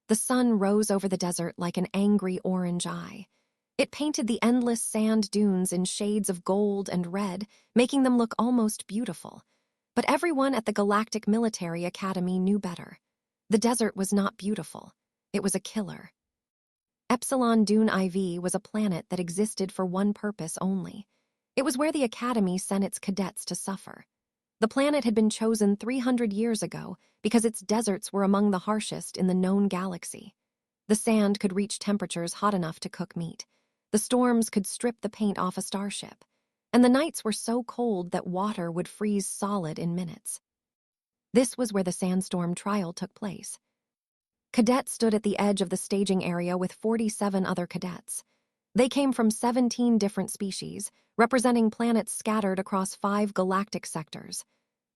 The sun rose over the desert like an angry orange eye. It painted the endless sand dunes in shades of gold and red, making them look almost beautiful. But everyone at the Galactic Military Academy knew better. The desert was not beautiful. It was a killer. Epsilon Dune IV was a planet that existed for one purpose only. It was where the Academy sent its cadets to suffer. The planet had been chosen 300 years ago because its deserts were among the harshest in the known galaxy. The sand could reach temperatures hot enough to cook meat. The storms could strip the paint off a starship. And the nights were so cold that water would freeze solid in minutes. This was where the Sandstorm trial took place. Cadet stood at the edge of the staging area with 47 other cadets. They came from 17 different species, representing planets scattered across 5 galactic sectors.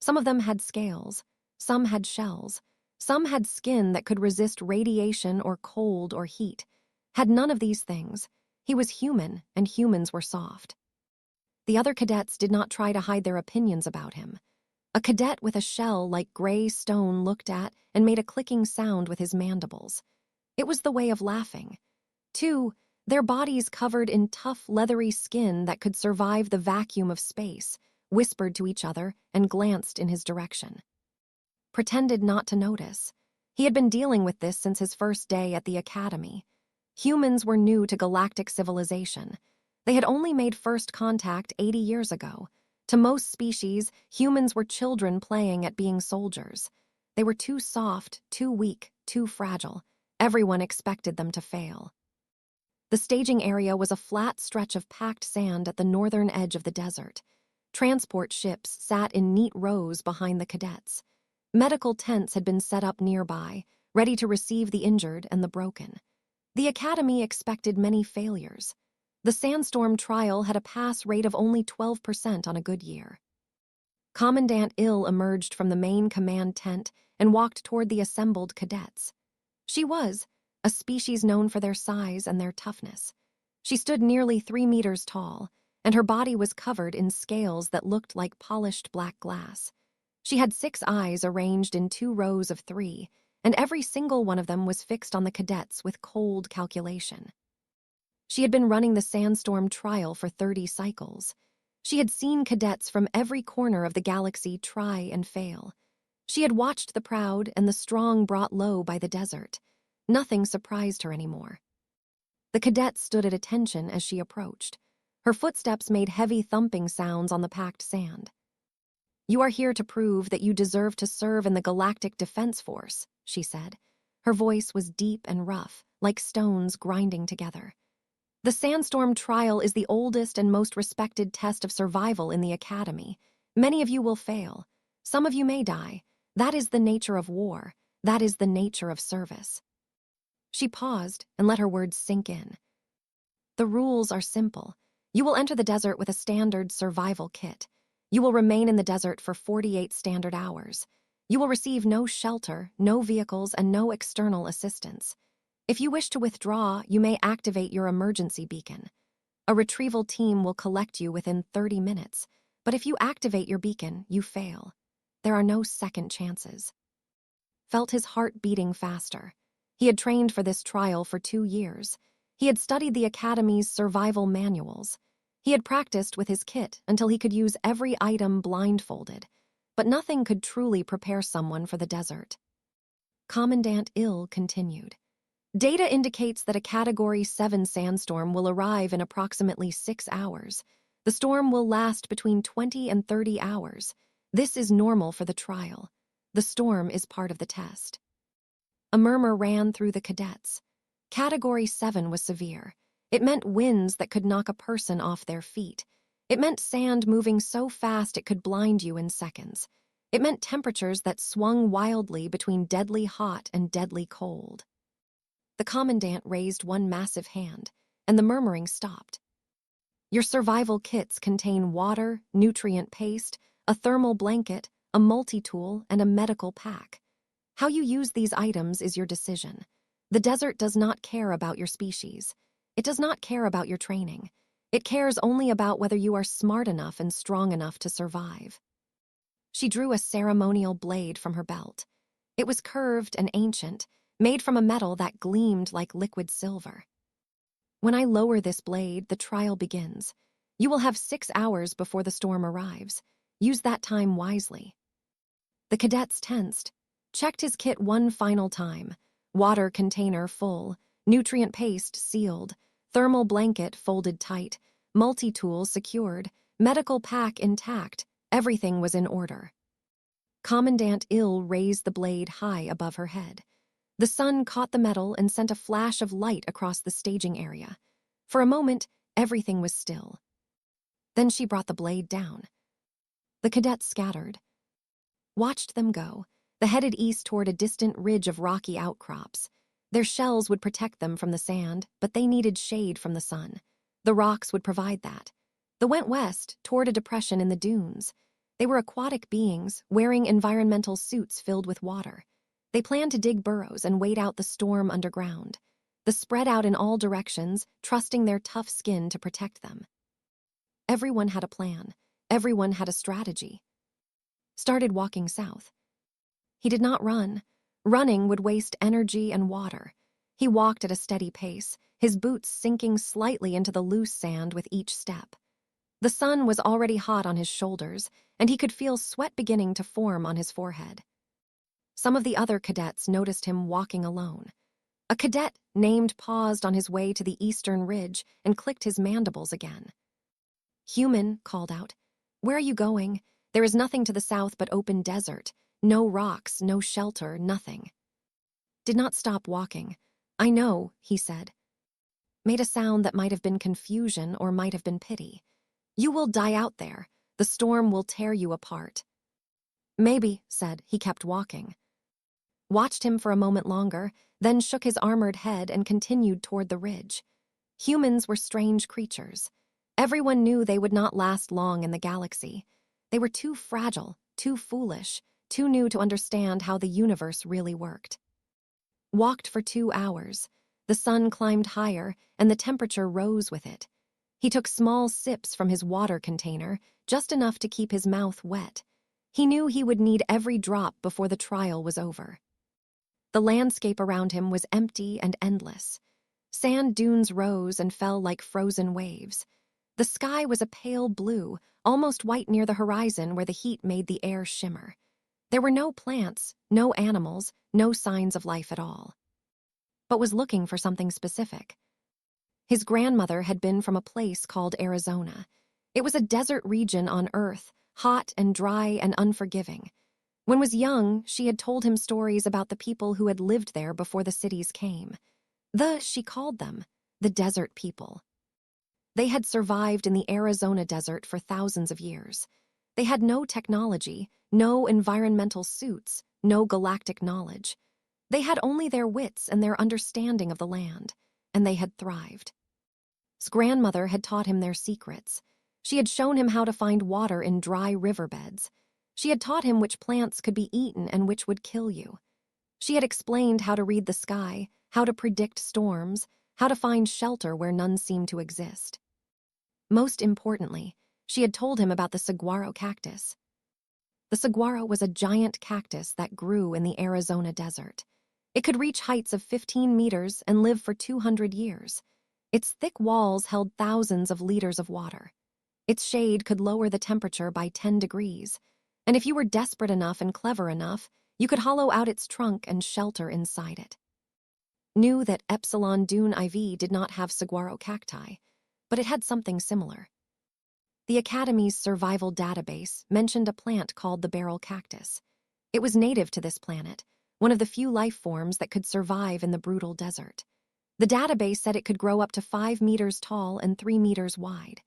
Some of them had scales, some had shells, some had skin that could resist radiation or cold or heat. Had none of these things, he was human and humans were soft. The other cadets did not try to hide their opinions about him. A cadet with a shell like gray stone looked at and made a clicking sound with his mandibles. It was the way of laughing. 2, their bodies covered in tough, leathery skin that could survive the vacuum of space, whispered to each other and glanced in his direction. Pretended not to notice. He had been dealing with this since his first day at the Academy. Humans were new to galactic civilization. They had only made first contact 80 years ago. To most species, humans were children playing at being soldiers. They were too soft, too weak, too fragile. Everyone expected them to fail. The staging area was a flat stretch of packed sand at the northern edge of the desert. Transport ships sat in neat rows behind the cadets. Medical tents had been set up nearby, ready to receive the injured and the broken. The Academy expected many failures. The Sandstorm trial had a pass rate of only 12% on a good year. Commandant Ill emerged from the main command tent and walked toward the assembled cadets. She was a species known for their size and their toughness. She stood nearly 3 meters tall, and her body was covered in scales that looked like polished black glass. She had 6 eyes arranged in 2 rows of 3, and every single one of them was fixed on the cadets with cold calculation. She had been running the Sandstorm trial for 30 cycles. She had seen cadets from every corner of the galaxy try and fail. She had watched the proud and the strong brought low by the desert. Nothing surprised her anymore. The cadet stood at attention as she approached. Her footsteps made heavy thumping sounds on the packed sand. "You are here to prove that you deserve to serve in the Galactic Defense Force," she said. Her voice was deep and rough, like stones grinding together. "The Sandstorm trial is the oldest and most respected test of survival in the Academy. Many of you will fail. Some of you may die. That is the nature of war. That is the nature of service." She paused and let her words sink in. "The rules are simple. You will enter the desert with a standard survival kit. You will remain in the desert for 48 standard hours. You will receive no shelter, no vehicles, and no external assistance. If you wish to withdraw, you may activate your emergency beacon. A retrieval team will collect you within 30 minutes, but if you activate your beacon, you fail. There are no second chances." Felt his heart beating faster. He had trained for this trial for 2 years. He had studied the Academy's survival manuals. He had practiced with his kit until he could use every item blindfolded, but nothing could truly prepare someone for the desert. Commandant Ill continued. "Data indicates that a Category 7 sandstorm will arrive in approximately 6 hours. The storm will last between 20 and 30 hours. This is normal for the trial. The storm is part of the test." A murmur ran through the cadets. Category 7 was severe. It meant winds that could knock a person off their feet. It meant sand moving so fast it could blind you in seconds. It meant temperatures that swung wildly between deadly hot and deadly cold. The commandant raised one massive hand, and the murmuring stopped. "Your survival kits contain water, nutrient paste, a thermal blanket, a multi-tool, and a medical pack. How you use these items is your decision. The desert does not care about your species. It does not care about your training. It cares only about whether you are smart enough and strong enough to survive." She drew a ceremonial blade from her belt. It was curved and ancient, made from a metal that gleamed like liquid silver. When I lower this blade, the trial begins. You will have 6 hours before the storm arrives. Use that time wisely. The cadets tensed, checked his kit one final time. Water container full, nutrient paste sealed, thermal blanket folded tight, multi-tool secured, medical pack intact. Everything was in order. Commandant Ill raised the blade high above her head. The sun caught the metal and sent a flash of light across the staging area. For a moment, everything was still. Then she brought the blade down. The cadets scattered. Watched them go. They headed east toward a distant ridge of rocky outcrops. Their shells would protect them from the sand, but they needed shade from the sun. The rocks would provide that. They went west toward a depression in the dunes. They were aquatic beings, wearing environmental suits filled with water. They planned to dig burrows and wait out the storm underground. They spread out in all directions, trusting their tough skin to protect them. Everyone had a plan. Everyone had a strategy. Started walking south. He did not run. Running would waste energy and water. He walked at a steady pace, his boots sinking slightly into the loose sand with each step. The sun was already hot on his shoulders, and he could feel sweat beginning to form on his forehead. Some of the other cadets noticed him walking alone. A cadet named paused on his way to the eastern ridge and clicked his mandibles again. Human called out, "Where are you going? There is nothing to the south but open desert. No rocks, no shelter, nothing." Did not stop walking. "I know," he said. Made a sound that might have been confusion or might have been pity. "You will die out there. The storm will tear you apart." "Maybe," said. He kept walking. Watched him for a moment longer, then shook his armored head and continued toward the ridge. Humans were strange creatures. Everyone knew they would not last long in the galaxy. They were too fragile, too foolish, too new to understand how the universe really worked. Walked for 2 hours. The sun climbed higher, and the temperature rose with it. He took small sips from his water container, just enough to keep his mouth wet. He knew he would need every drop before the trial was over. The landscape around him was empty and endless. Sand dunes rose and fell like frozen waves. The sky was a pale blue, almost white near the horizon where the heat made the air shimmer. There were no plants, no animals, no signs of life at all. But was looking for something specific. His grandmother had been from a place called Arizona. It was a desert region on Earth, hot and dry and unforgiving. When was young, she had told him stories about the people who had lived there before the cities came. She called them, the desert people. They had survived in the Arizona desert for thousands of years. They had no technology, no environmental suits, no galactic knowledge. They had only their wits and their understanding of the land, and they had thrived. His grandmother had taught him their secrets. She had shown him how to find water in dry riverbeds. She had taught him which plants could be eaten and which would kill you. She had explained how to read the sky, how to predict storms, how to find shelter where none seemed to exist. Most importantly, she had told him about the saguaro cactus. The saguaro was a giant cactus that grew in the Arizona desert. It could reach heights of 15 meters and live for 200 years. Its thick walls held thousands of liters of water. Its shade could lower the temperature by 10 degrees, and if you were desperate enough and clever enough, you could hollow out its trunk and shelter inside it. Knew that Epsilon Dune IV did not have saguaro cacti, but it had something similar. The Academy's survival database mentioned a plant called the barrel cactus. It was native to this planet, one of the few life forms that could survive in the brutal desert. The database said it could grow up to 5 meters tall and 3 meters wide.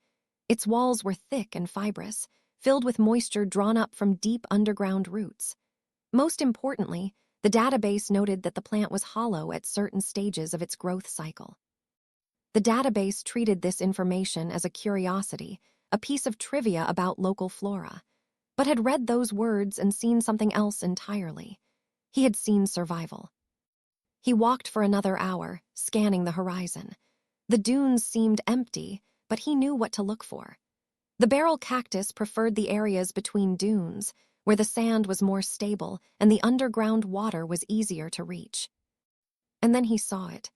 Its walls were thick and fibrous, filled with moisture drawn up from deep underground roots. Most importantly, the database noted that the plant was hollow at certain stages of its growth cycle. The database treated this information as a curiosity, a piece of trivia about local flora, but had read those words and seen something else entirely. He had seen survival. He walked for another hour, scanning the horizon. The dunes seemed empty, but he knew what to look for. The barrel cactus preferred the areas between dunes, where the sand was more stable and the underground water was easier to reach. And then he saw it.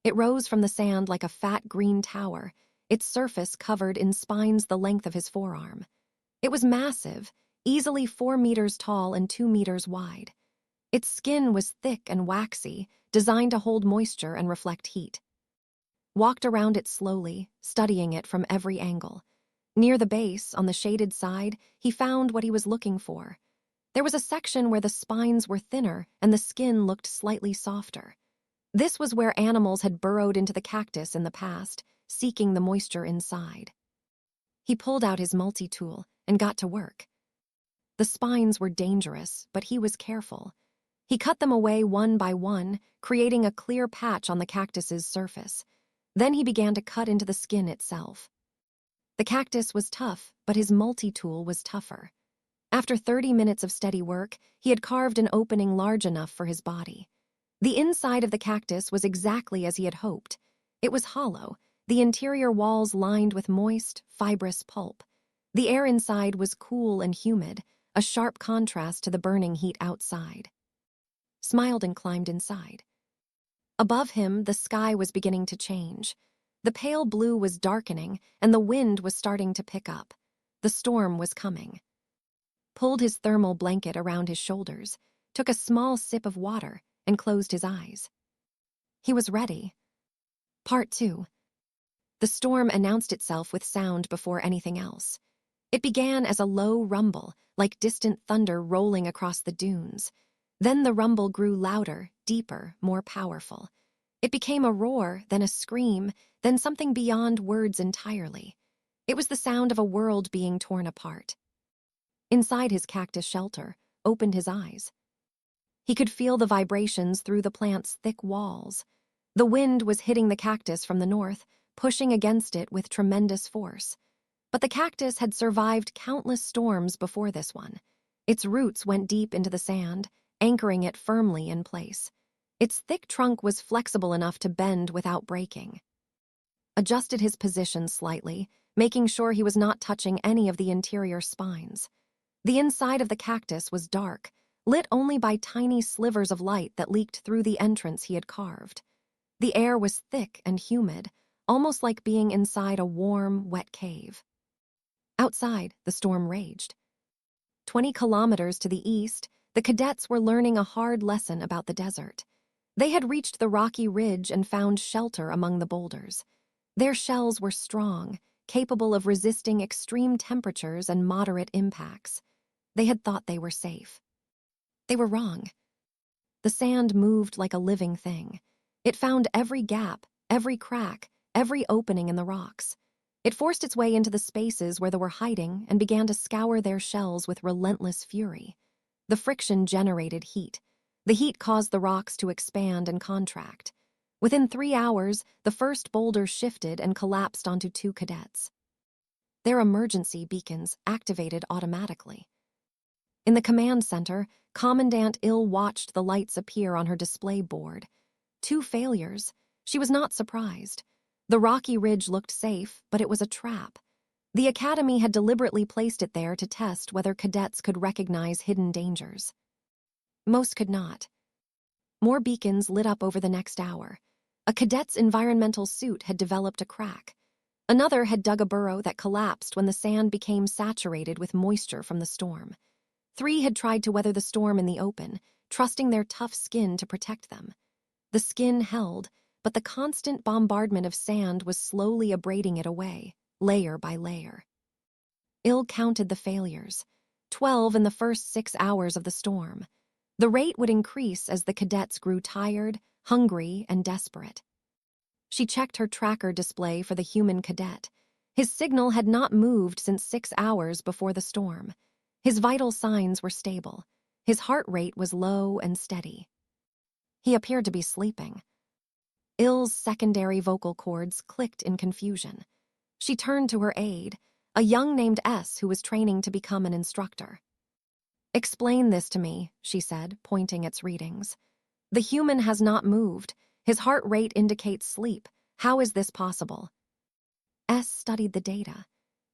It rose from the sand like a fat green tower, its surface covered in spines the length of his forearm. It was massive, easily 4 meters tall and 2 meters wide. Its skin was thick and waxy, designed to hold moisture and reflect heat. Walked around it slowly, studying it from every angle. Near the base, on the shaded side, he found what he was looking for. There was a section where the spines were thinner and the skin looked slightly softer. This was where animals had burrowed into the cactus in the past, seeking the moisture inside. He pulled out his multi-tool and got to work. The spines were dangerous, but he was careful. He cut them away one by one, creating a clear patch on the cactus's surface. Then he began to cut into the skin itself. The cactus was tough, but his multi-tool was tougher. After 30 minutes of steady work, he had carved an opening large enough for his body. The inside of the cactus was exactly as he had hoped. It was hollow, the interior walls lined with moist, fibrous pulp. The air inside was cool and humid, a sharp contrast to the burning heat outside. Smiled and climbed inside. Above him, the sky was beginning to change. The pale blue was darkening, and the wind was starting to pick up. The storm was coming. Pulled his thermal blanket around his shoulders, took a small sip of water, and closed his eyes. He was ready. Part 2. The storm announced itself with sound before anything else. It began as a low rumble, like distant thunder rolling across the dunes. Then the rumble grew louder, deeper, more powerful. It became a roar, then a scream, then something beyond words entirely. It was the sound of a world being torn apart. Inside his cactus shelter, opened his eyes. He could feel the vibrations through the plant's thick walls. The wind was hitting the cactus from the north, pushing against it with tremendous force. But the cactus had survived countless storms before this one. Its roots went deep into the sand, anchoring it firmly in place. Its thick trunk was flexible enough to bend without breaking. Adjusted his position slightly, making sure he was not touching any of the interior spines. The inside of the cactus was dark, lit only by tiny slivers of light that leaked through the entrance he had carved. The air was thick and humid, almost like being inside a warm, wet cave. Outside, the storm raged. 20 kilometers to the east, the cadets were learning a hard lesson about the desert. They had reached the rocky ridge and found shelter among the boulders. Their shells were strong, capable of resisting extreme temperatures and moderate impacts. They had thought they were safe. They were wrong. The sand moved like a living thing. It found every gap, every crack, every opening in the rocks. It forced its way into the spaces where they were hiding and began to scour their shells with relentless fury. The friction generated heat. The heat caused the rocks to expand and contract. Within 3 hours, the first boulder shifted and collapsed onto 2 cadets. Their emergency beacons activated automatically. In the command center, Commandant Ill watched the lights appear on her display board. 2 failures. She was not surprised. The rocky ridge looked safe, but it was a trap. The Academy had deliberately placed it there to test whether cadets could recognize hidden dangers. Most could not. More beacons lit up over the next hour. A cadet's environmental suit had developed a crack. Another had dug a burrow that collapsed when the sand became saturated with moisture from the storm. 3 had tried to weather the storm in the open, trusting their tough skin to protect them. The skin held, but the constant bombardment of sand was slowly abrading it away, layer by layer. Ill counted the failures. 12 in the first 6 hours of the storm. The rate would increase as the cadets grew tired, hungry, and desperate. She checked her tracker display for the human cadet. His signal had not moved since 6 hours before the storm. His vital signs were stable. His heart rate was low and steady. He appeared to be sleeping. Ill's secondary vocal cords clicked in confusion. She turned to her aide, a young named S who was training to become an instructor. "Explain this to me," she said, pointing its readings. "The human has not moved. His heart rate indicates sleep. How is this possible?" S studied the data.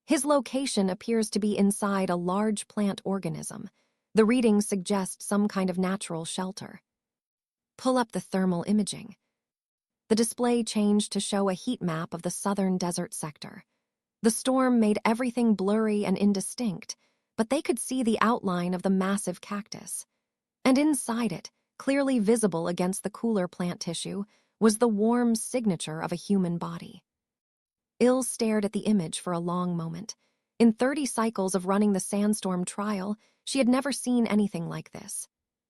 His location appears to be inside a large plant organism. The readings suggest some kind of natural shelter. Pull up the thermal imaging. The display changed to show a heat map of the southern desert sector. The storm made everything blurry and indistinct, but they could see the outline of the massive cactus. And inside it, clearly visible against the cooler plant tissue, was the warm signature of a human body. Il stared at the image for a long moment. In 30 cycles of running the Sandstorm trial, she had never seen anything like this.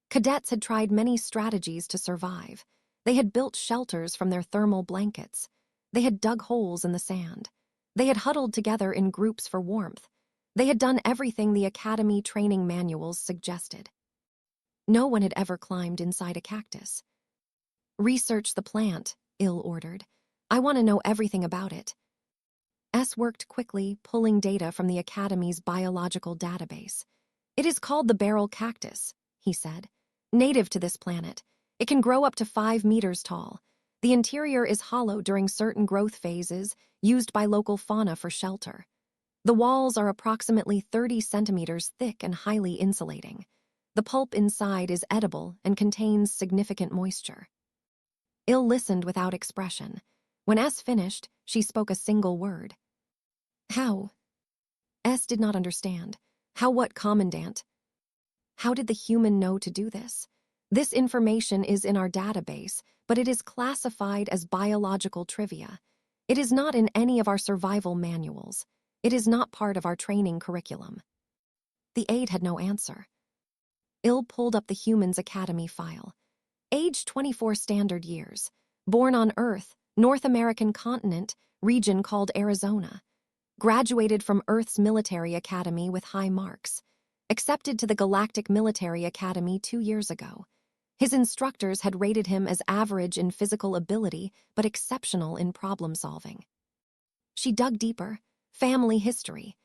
Cadets had tried many strategies to survive. They had built shelters from their thermal blankets. They had dug holes in the sand. They had huddled together in groups for warmth. They had done everything the academy training manuals suggested. No one had ever climbed inside a cactus. Research the plant, Il ordered. I want to know everything about it. S worked quickly, pulling data from the academy's biological database. It is called the barrel cactus, he said. Native to this planet, it can grow up to 5 meters tall. The interior is hollow during certain growth phases, used by local fauna for shelter. The walls are approximately 30 centimeters thick and highly insulating. The pulp inside is edible and contains significant moisture. Il listened without expression. When S finished, she spoke a single word. How? S did not understand. How what, Commandant? How did the human know to do this? This information is in our database, but it is classified as biological trivia. It is not in any of our survival manuals. It is not part of our training curriculum. The aide had no answer. Il pulled up the Humans Academy file. Age 24 standard years. Born on Earth, North American continent, region called Arizona. Graduated from Earth's military academy with high marks. Accepted to the Galactic Military Academy 2 years ago. His instructors had rated him as average in physical ability, but exceptional in problem solving. She dug deeper. Family history.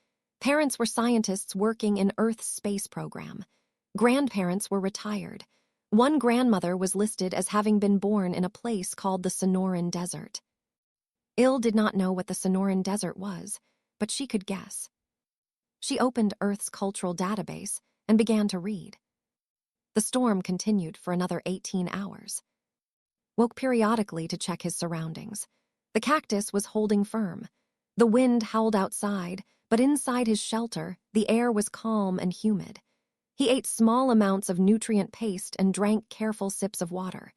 Parents were scientists working in Earth's space program. Grandparents were retired. One grandmother was listed as having been born in a place called the Sonoran Desert. Il did not know what the Sonoran Desert was, but she could guess. She opened Earth's cultural database and began to read. The storm continued for another 18 hours. Woke periodically to check his surroundings. The cactus was holding firm. The wind howled outside, but inside his shelter, the air was calm and humid. He ate small amounts of nutrient paste and drank careful sips of water.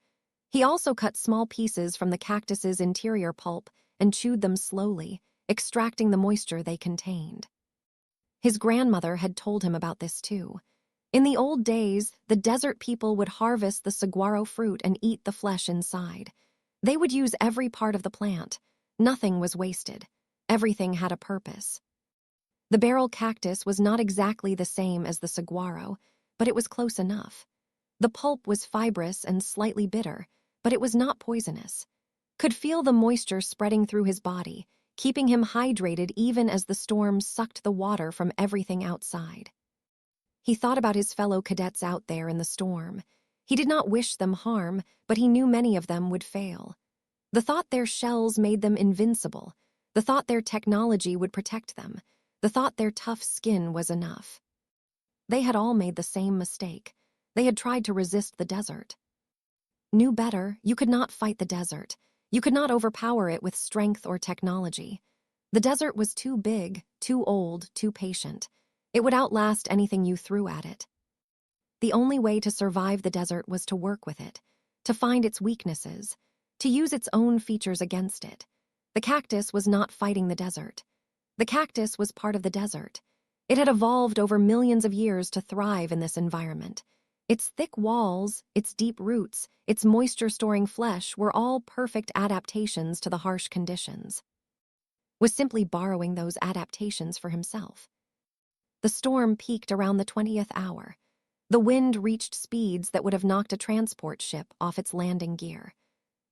He also cut small pieces from the cactus's interior pulp and chewed them slowly, extracting the moisture they contained. His grandmother had told him about this too. In the old days, the desert people would harvest the saguaro fruit and eat the flesh inside. They would use every part of the plant. Nothing was wasted. Everything had a purpose. The barrel cactus was not exactly the same as the saguaro, but it was close enough. The pulp was fibrous and slightly bitter, but it was not poisonous. Could feel the moisture spreading through his body, keeping him hydrated even as the storm sucked the water from everything outside. He thought about his fellow cadets out there in the storm. He did not wish them harm, but he knew many of them would fail. The thought their shells made them invincible. The thought their technology would protect them. The thought their tough skin was enough. They had all made the same mistake. They had tried to resist the desert. Knew better, you could not fight the desert. You could not overpower it with strength or technology. The desert was too big, too old, too patient. It would outlast anything you threw at it. The only way to survive the desert was to work with it, to find its weaknesses, to use its own features against it. The cactus was not fighting the desert. The cactus was part of the desert. It had evolved over millions of years to thrive in this environment. Its thick walls, its deep roots, its moisture-storing flesh were all perfect adaptations to the harsh conditions. Was simply borrowing those adaptations for himself. The storm peaked around the 20th hour. The wind reached speeds that would have knocked a transport ship off its landing gear.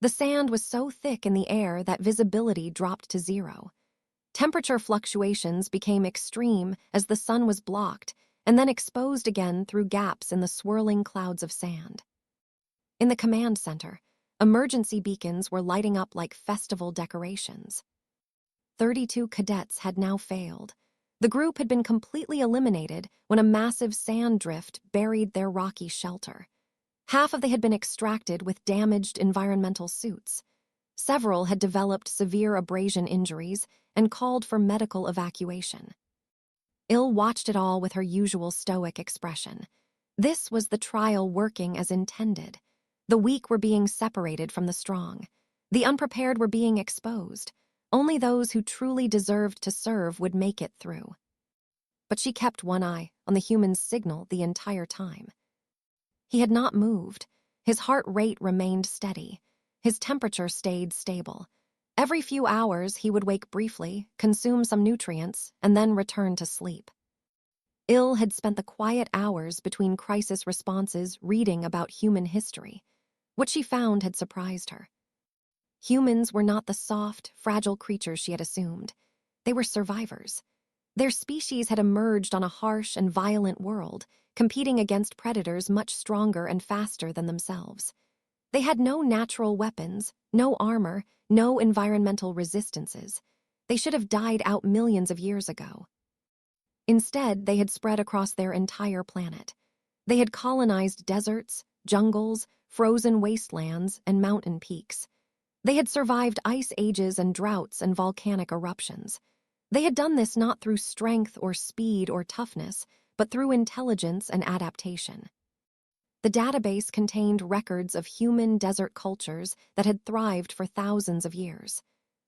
The sand was so thick in the air that visibility dropped to 0. Temperature fluctuations became extreme as the sun was blocked and then exposed again through gaps in the swirling clouds of sand. In the command center, emergency beacons were lighting up like festival decorations. 32 cadets had now failed. The group had been completely eliminated when a massive sand drift buried their rocky shelter. Half of they had been extracted with damaged environmental suits. Several had developed severe abrasion injuries and called for medical evacuation. Il watched it all with her usual stoic expression. This was the trial working as intended. The weak were being separated from the strong. The unprepared were being exposed. Only those who truly deserved to serve would make it through. But she kept one eye on the human's signal the entire time. He had not moved. His heart rate remained steady. His temperature stayed stable. Every few hours, he would wake briefly, consume some nutrients, and then return to sleep. Il had spent the quiet hours between crisis responses reading about human history. What she found had surprised her. Humans were not the soft, fragile creatures she had assumed. They were survivors. Their species had emerged on a harsh and violent world, competing against predators much stronger and faster than themselves. They had no natural weapons, no armor, no environmental resistances. They should have died out millions of years ago. Instead, they had spread across their entire planet. They had colonized deserts, jungles, frozen wastelands, and mountain peaks. They had survived ice ages and droughts and volcanic eruptions. They had done this not through strength or speed or toughness, but through intelligence and adaptation. The database contained records of human desert cultures that had thrived for thousands of years.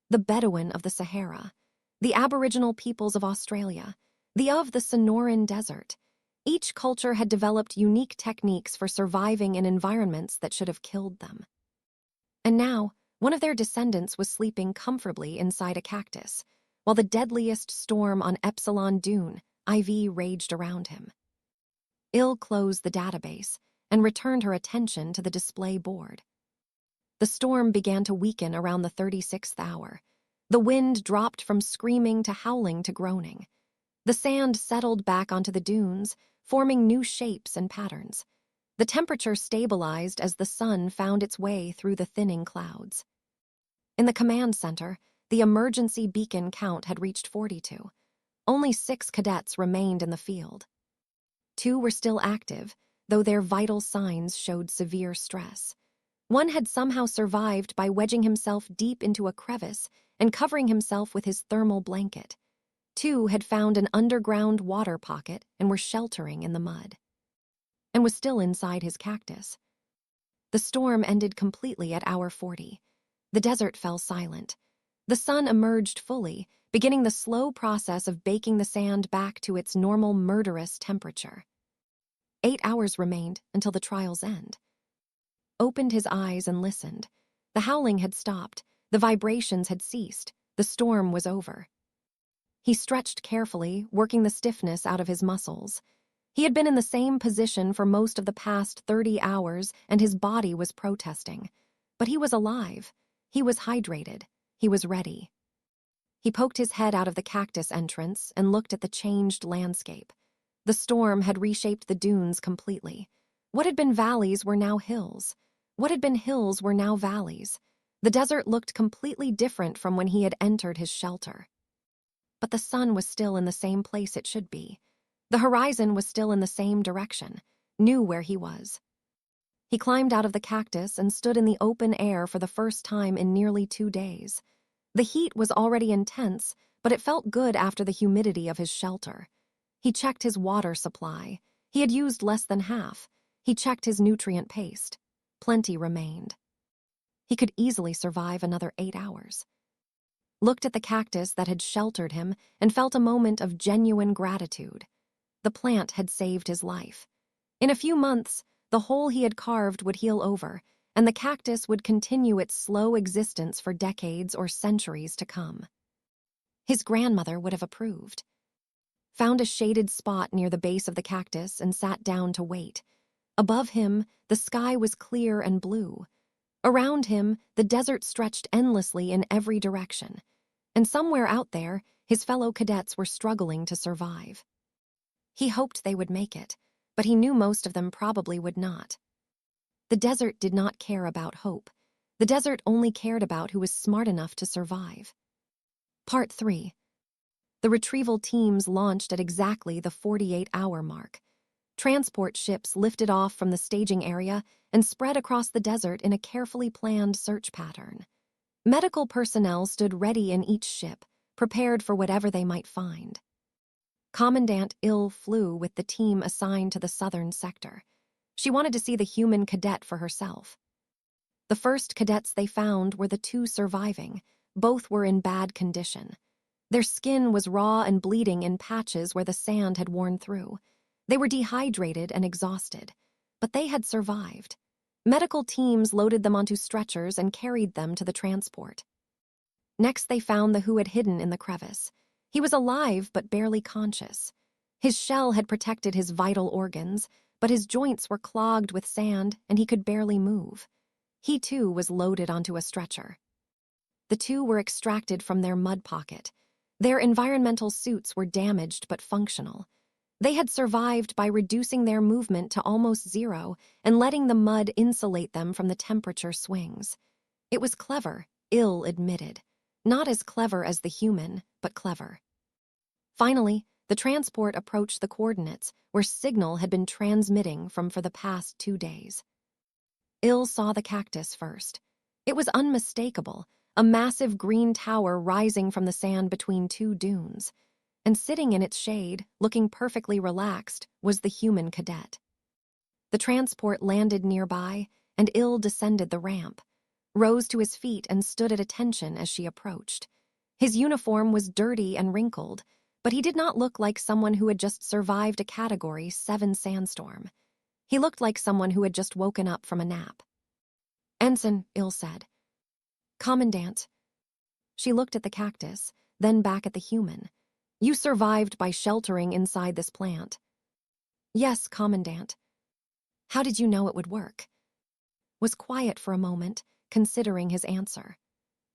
The Bedouin of the Sahara, the Aboriginal peoples of Australia, the Sonoran Desert. Each culture had developed unique techniques for surviving in environments that should have killed them. And now, one of their descendants was sleeping comfortably inside a cactus, while the deadliest storm on Epsilon Dune, IV, raged around him. Il closed the database and returned her attention to the display board. The storm began to weaken around the 36th hour. The wind dropped from screaming to howling to groaning. The sand settled back onto the dunes, forming new shapes and patterns. The temperature stabilized as the sun found its way through the thinning clouds. In the command center, the emergency beacon count had reached 42. Only 6 cadets remained in the field. 2 were still active, though their vital signs showed severe stress. One had somehow survived by wedging himself deep into a crevice and covering himself with his thermal blanket. 2 had found an underground water pocket and were sheltering in the mud. And was still inside his cactus. The storm ended completely at hour 40. The desert fell silent. The sun emerged fully, beginning the slow process of baking the sand back to its normal murderous temperature. 8 hours remained until the trial's end. Opened his eyes and listened. The howling had stopped, the vibrations had ceased, the storm was over. He stretched carefully, working the stiffness out of his muscles. He had been in the same position for most of the past 30 hours, and his body was protesting. But he was alive. He was hydrated. He was ready. He poked his head out of the cactus entrance and looked at the changed landscape. The storm had reshaped the dunes completely. What had been valleys were now hills. What had been hills were now valleys. The desert looked completely different from when he had entered his shelter. But the sun was still in the same place it should be. The horizon was still in the same direction, knew where he was. He climbed out of the cactus and stood in the open air for the first time in nearly 2 days. The heat was already intense, but it felt good after the humidity of his shelter. He checked his water supply. He had used less than half. He checked his nutrient paste. Plenty remained. He could easily survive another 8 hours. Looked at the cactus that had sheltered him and felt a moment of genuine gratitude. The plant had saved his life. In a few months, the hole he had carved would heal over, and the cactus would continue its slow existence for decades or centuries to come. His grandmother would have approved. Found a shaded spot near the base of the cactus and sat down to wait. Above him, the sky was clear and blue. Around him, the desert stretched endlessly in every direction. And somewhere out there, his fellow cadets were struggling to survive. He hoped they would make it, but he knew most of them probably would not. The desert did not care about hope. The desert only cared about who was smart enough to survive. Part 3. The retrieval teams launched at exactly the 48-hour mark. Transport ships lifted off from the staging area and spread across the desert in a carefully planned search pattern. Medical personnel stood ready in each ship, prepared for whatever they might find. Commandant Ill flew with the team assigned to the southern sector. She wanted to see the human cadet for herself. The first cadets they found were the two surviving. Both were in bad condition. Their skin was raw and bleeding in patches where the sand had worn through. They were dehydrated and exhausted, but they had survived. Medical teams loaded them onto stretchers and carried them to the transport. Next, they found the who had hidden in the crevice. He was alive but barely conscious. His shell had protected his vital organs, but his joints were clogged with sand and he could barely move. He too was loaded onto a stretcher. The two were extracted from their mud pocket. Their environmental suits were damaged but functional. They had survived by reducing their movement to almost zero and letting the mud insulate them from the temperature swings. It was clever, Ill admitted. Not as clever as the human, but clever. Finally, the transport approached the coordinates where signal had been transmitting from for the past 2 days. Ill saw the cactus first. It was unmistakable, a massive green tower rising from the sand between two dunes. And sitting in its shade, looking perfectly relaxed, was the human cadet. The transport landed nearby, and Ill descended the ramp, rose to his feet and stood at attention as she approached. His uniform was dirty and wrinkled, but he did not look like someone who had just survived a Category 7 sandstorm. He looked like someone who had just woken up from a nap. "Ensign," Ill said. "Commandant." She looked at the cactus, then back at the human. "You survived by sheltering inside this plant." "Yes, Commandant." "How did you know it would work?" Was quiet for a moment, considering his answer.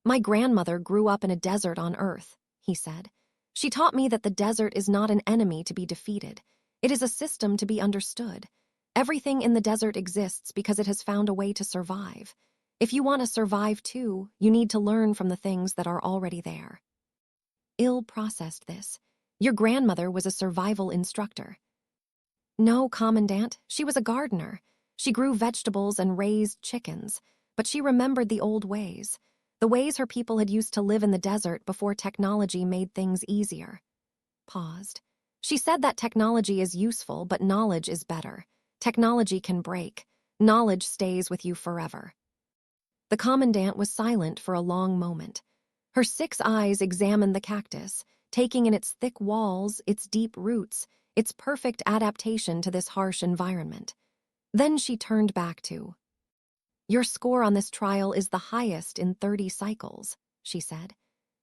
"My grandmother grew up in a desert on Earth," he said. "She taught me that the desert is not an enemy to be defeated. It is a system to be understood. Everything in the desert exists because it has found a way to survive. If you want to survive too, you need to learn from the things that are already there." Ill processed this. "Your grandmother was a survival instructor." "No, Commandant, she was a gardener. She grew vegetables and raised chickens, but she remembered the old ways, the ways her people had used to live in the desert before technology made things easier." Paused. "She said that technology is useful, but knowledge is better. Technology can break. Knowledge stays with you forever." The Commandant was silent for a long moment. Her 6 eyes examined the cactus, taking in its thick walls, its deep roots, its perfect adaptation to this harsh environment. Then she turned back to, "Your score on this trial is the highest in 30 cycles," she said.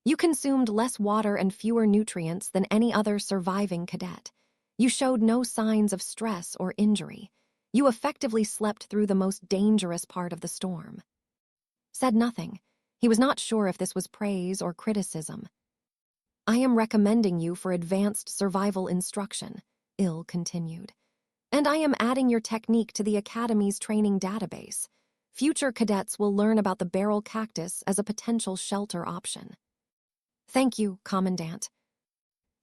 "You consumed less water and fewer nutrients than any other surviving cadet. You showed no signs of stress or injury. You effectively slept through the most dangerous part of the storm." Said nothing. He was not sure if this was praise or criticism. "I am recommending you for advanced survival instruction," Ill continued. "And I am adding your technique to the Academy's training database. Future cadets will learn about the barrel cactus as a potential shelter option." "Thank you, Commandant."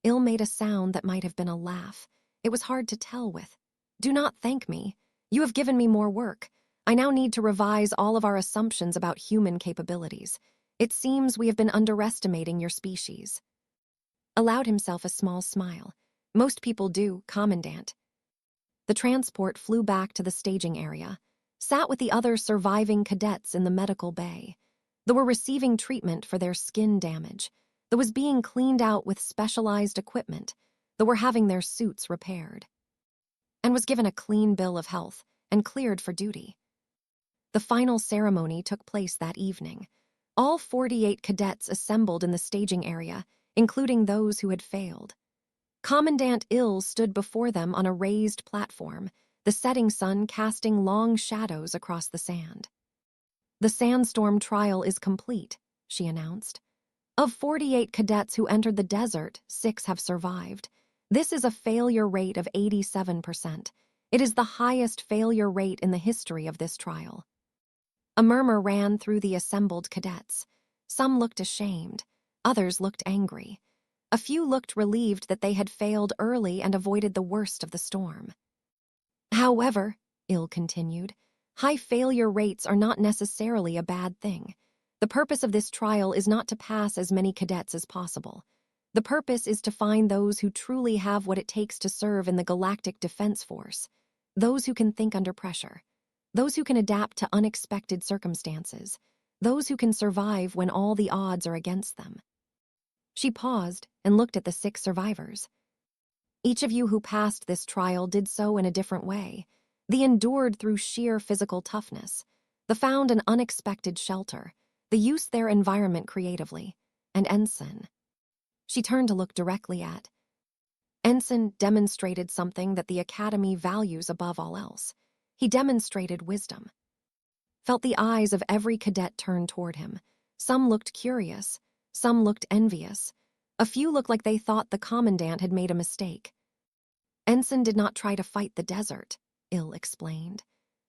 Ill made a sound that might have been a laugh. It was hard to tell with. "Do not thank me. You have given me more work. I now need to revise all of our assumptions about human capabilities. It seems we have been underestimating your species." Allowed himself a small smile. "Most people do, Commandant." The transport flew back to the staging area, sat with the other surviving cadets in the medical bay. They were receiving treatment for their skin damage. They was being cleaned out with specialized equipment. They were having their suits repaired. And was given a clean bill of health and cleared for duty. The final ceremony took place that evening. All 48 cadets assembled in the staging area, including those who had failed. Commandant Ill stood before them on a raised platform, the setting sun casting long shadows across the sand. "The Sandstorm trial is complete," she announced. "Of 48 cadets who entered the desert, 6 have survived. This is a failure rate of 87%. It is the highest failure rate in the history of this trial." A murmur ran through the assembled cadets. Some looked ashamed, others looked angry. A few looked relieved that they had failed early and avoided the worst of the storm. However, Il continued, high failure rates are not necessarily a bad thing. The purpose of this trial is not to pass as many cadets as possible. The purpose is to find those who truly have what it takes to serve in the Galactic Defense Force, those who can think under pressure, those who can adapt to unexpected circumstances, those who can survive when all the odds are against them. She paused and looked at the 6 survivors. Each of you who passed this trial did so in a different way. The endured through sheer physical toughness. The found an unexpected shelter. The used their environment creatively. And Ensign. She turned to look directly at. Ensign demonstrated something that the Academy values above all else. He demonstrated wisdom. Felt the eyes of every cadet turn toward him. Some looked curious. Some looked envious. A few looked like they thought the commandant had made a mistake. Ensign did not try to fight the desert, Il explained.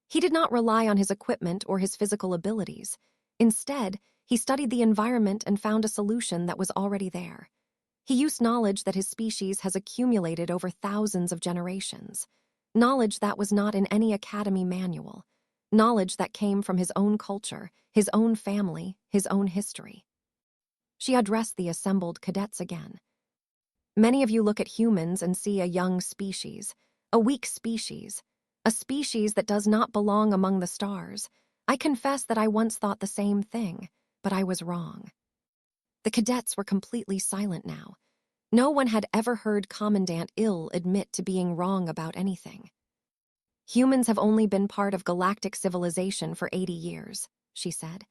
He did not rely on his equipment or his physical abilities. Instead, he studied the environment and found a solution that was already there. He used knowledge that his species has accumulated over thousands of generations. Knowledge that was not in any academy manual. Knowledge that came from his own culture, his own family, his own history. She addressed the assembled cadets again. Many of you look at humans and see a young species, a weak species, a species that does not belong among the stars. I confess that I once thought the same thing, but I was wrong. The cadets were completely silent now. No one had ever heard Commandant Il admit to being wrong about anything. Humans have only been part of galactic civilization for 80 years, she said.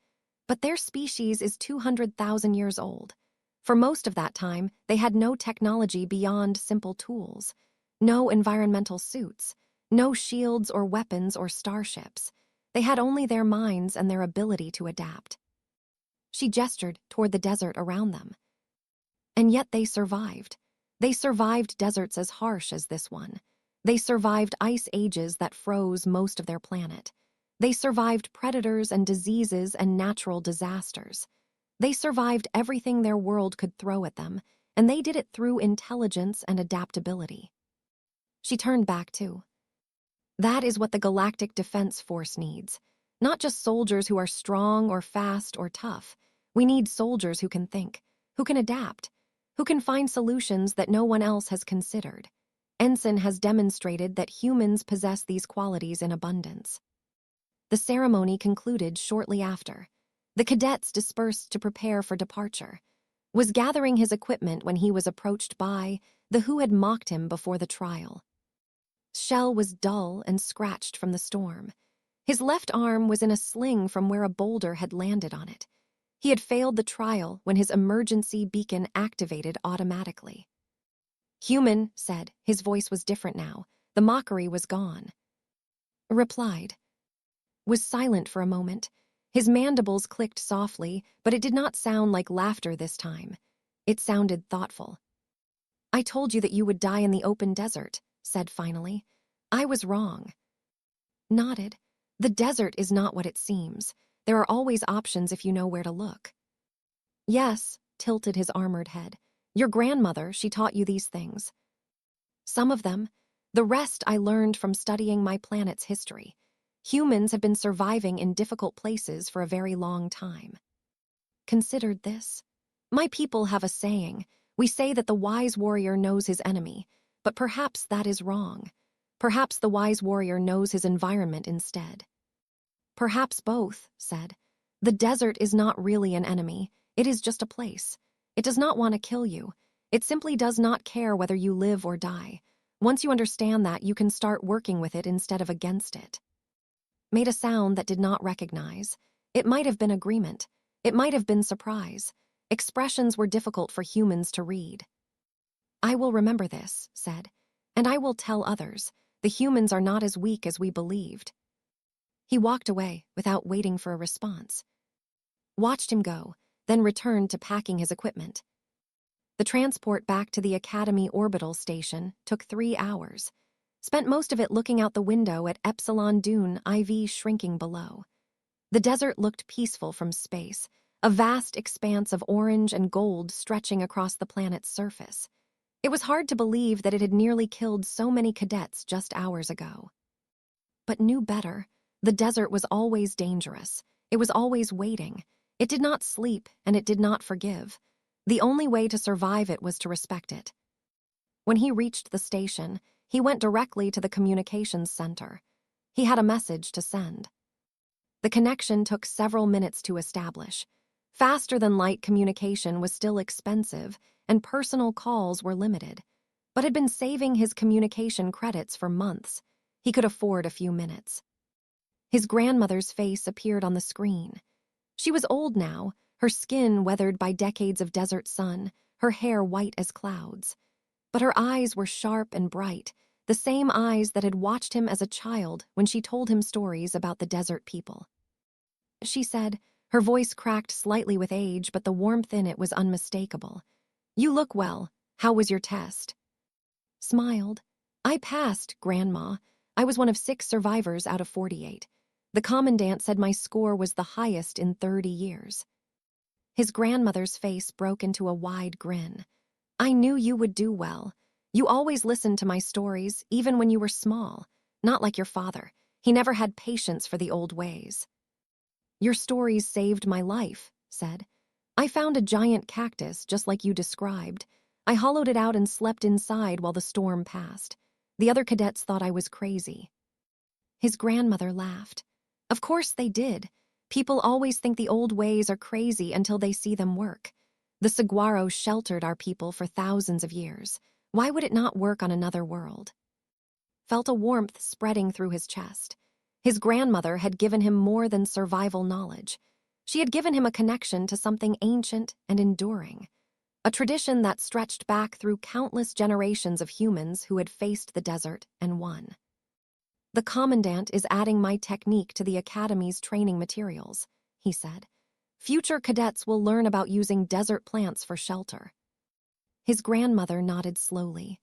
But their species is 200,000 years old. For most of that time, they had no technology beyond simple tools, no environmental suits, no shields or weapons or starships. They had only their minds and their ability to adapt. She gestured toward the desert around them. And yet they survived. They survived deserts as harsh as this one. They survived ice ages that froze most of their planet. They survived predators and diseases and natural disasters. They survived everything their world could throw at them, and they did it through intelligence and adaptability. She turned back too. That is what the Galactic Defense Force needs. Not just soldiers who are strong or fast or tough. We need soldiers who can think, who can adapt, who can find solutions that no one else has considered. Ensign has demonstrated that humans possess these qualities in abundance. The ceremony concluded shortly after. The cadets dispersed to prepare for departure. Was gathering his equipment when he was approached by the who had mocked him before the trial. Shell was dull and scratched from the storm. His left arm was in a sling from where a boulder had landed on it. He had failed the trial when his emergency beacon activated automatically. Human, said, his voice was different now. The mockery was gone. Replied. Was silent for a moment. His mandibles clicked softly, but it did not sound like laughter this time. It sounded thoughtful. I told you that you would die in the open desert, said finally. I was wrong. Nodded. The desert is not what it seems. There are always options if you know where to look. Yes, tilted his armored head. Your grandmother, she taught you these things. Some of them. The rest I learned from studying my planet's history. Humans have been surviving in difficult places for a very long time. Considered this? My people have a saying. We say that the wise warrior knows his enemy, but perhaps that is wrong. Perhaps the wise warrior knows his environment instead. Perhaps both, said. The desert is not really an enemy. It is just a place. It does not want to kill you. It simply does not care whether you live or die. Once you understand that, you can start working with it instead of against it. Made a sound that did not recognize. It might have been agreement. It might have been surprise. Expressions were difficult for humans to read. I will remember this, said, and I will tell others. The humans are not as weak as we believed. He walked away without waiting for a response. Watched him go, then returned to packing his equipment. The transport back to the Academy orbital station took 3 hours. Spent most of it looking out the window at Epsilon Dune IV shrinking below. The desert looked peaceful from space, a vast expanse of orange and gold stretching across the planet's surface. It was hard to believe that it had nearly killed so many cadets just hours ago. but knew better. The desert was always dangerous. It was always waiting. It did not sleep, and it did not forgive. The only way to survive it was to respect it. When he reached the station, he went directly to the communications center. He had a message to send. The connection took several minutes to establish. Faster-than-light communication was still expensive, and personal calls were limited, but had been saving his communication credits for months. He could afford a few minutes. His grandmother's face appeared on the screen. She was old now, her skin weathered by decades of desert sun, her hair white as clouds. But her eyes were sharp and bright, the same eyes that had watched him as a child when she told him stories about the desert people. She said, her voice cracked slightly with age, but the warmth in it was unmistakable. "You look well. How was your test?" Smiled. "I passed, Grandma. I was one of 6 survivors out of 48. The commandant said my score was the highest in 30 years. His grandmother's face broke into a wide grin. "I knew you would do well. You always listened to my stories, even when you were small. Not like your father. He never had patience for the old ways." "Your stories saved my life," said. "I found a giant cactus just like you described. I hollowed it out and slept inside while the storm passed. The other cadets thought I was crazy." His grandmother laughed. "Of course they did. People always think the old ways are crazy until they see them work. The saguaro sheltered our people for thousands of years. Why would it not work on another world?" Felt a warmth spreading through his chest. His grandmother had given him more than survival knowledge. She had given him a connection to something ancient and enduring, a tradition that stretched back through countless generations of humans who had faced the desert and won. "The commandant is adding my technique to the academy's training materials," he said. "Future cadets will learn about using desert plants for shelter." His grandmother nodded slowly.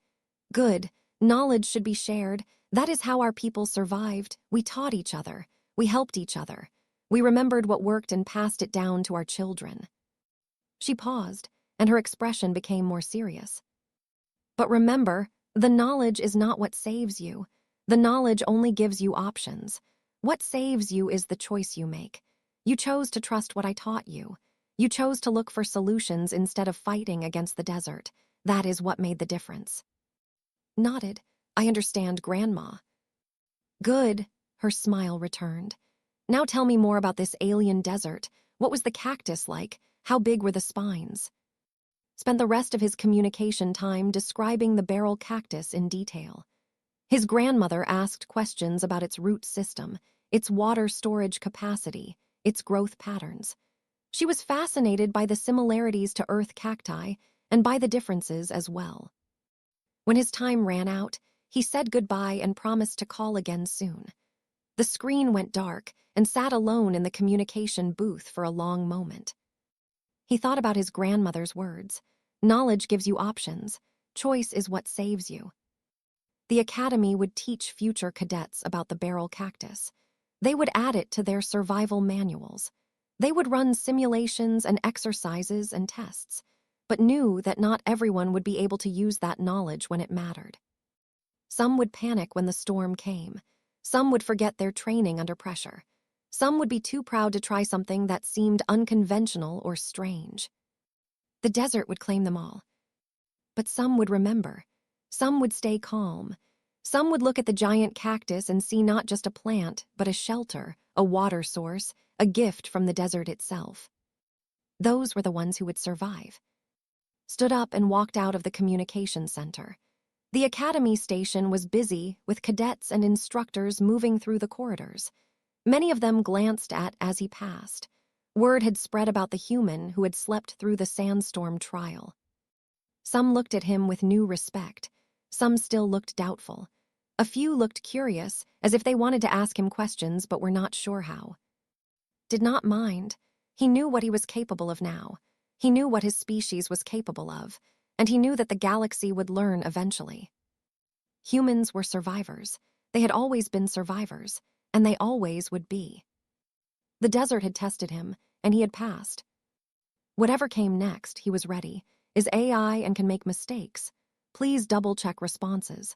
"Good. Knowledge should be shared. That is how our people survived. We taught each other. We helped each other. We remembered what worked and passed it down to our children." She paused, and her expression became more serious. "But remember, the knowledge is not what saves you. The knowledge only gives you options. What saves you is the choice you make. You chose to trust what I taught you. You chose to look for solutions instead of fighting against the desert. That is what made the difference." Nodded. "I understand, Grandma." "Good," her smile returned. "Now tell me more about this alien desert. What was the cactus like? How big were the spines?" Spent the rest of his communication time describing the barrel cactus in detail. His grandmother asked questions about its root system, its water storage capacity, its growth patterns. She was fascinated by the similarities to Earth cacti and by the differences as well. When his time ran out, he said goodbye and promised to call again soon. The screen went dark and sat alone in the communication booth for a long moment. He thought about his grandmother's words. Knowledge gives you options. Choice is what saves you. The academy would teach future cadets about the barrel cactus. They would add it to their survival manuals. They would run simulations and exercises and tests, but knew that not everyone would be able to use that knowledge when it mattered. Some would panic when the storm came. Some would forget their training under pressure. Some would be too proud to try something that seemed unconventional or strange. The desert would claim them all. But some would remember. Some would stay calm. Some would look at the giant cactus and see not just a plant, but a shelter, a water source, a gift from the desert itself. Those were the ones who would survive. Stood up and walked out of the communication center. The academy station was busy with cadets and instructors moving through the corridors. Many of them glanced at as he passed. Word had spread about the human who had slept through the Sandstorm trial. Some looked at him with new respect. Some still looked doubtful. A few looked curious, as if they wanted to ask him questions but were not sure how. Did not mind. He knew what he was capable of now. He knew what his species was capable of, and he knew that the galaxy would learn eventually. Humans were survivors. They had always been survivors, and they always would be. The desert had tested him, and he had passed. Whatever came next, he was ready. Is AI and can make mistakes. Please double-check responses.